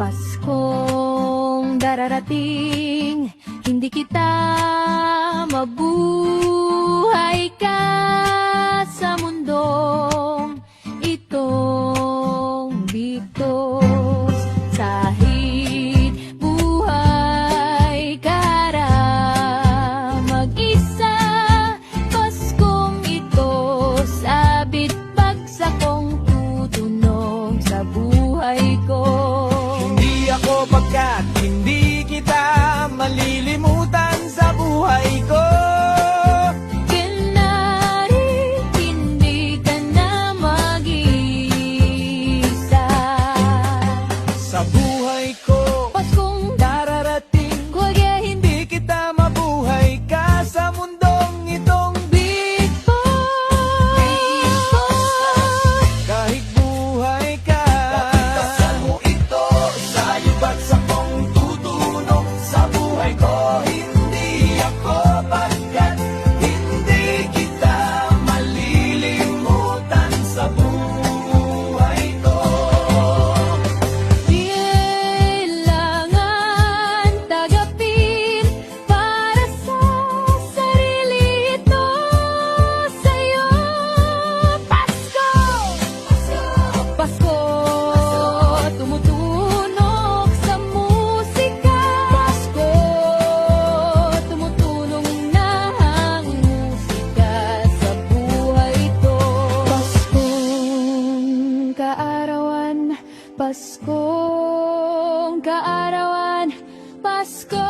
Paskong dararating, hindi kita mabuhay ka sa mundong itong bigtos. Kahit buhay ka ra mag-isa, Paskong ito sabit bagsak kong tutunog sa buhay ko. Pagkat hindi kita malilimutan sa buhay ko. Kunwari, hindi ka na mag-iisa Sa buhay ko, Paskong dararating, kaya hindi hindi kita mabuhay ka sa mundong itong kahit buhay ka. Kapitasan mo ito sa iba't sa kong tutunog sa buhay ko. Hindi ako pagkat hindi kita malilimutan sa buhay ko. kailangan tagapin para sa sarili ito sa'yo. Pasko! Pasko! Tumutunog sa musika. Pasko! Tumutulong na ang musika sa buhay ko. Paskong kaarawan, Paskong kaarawan, Pasko!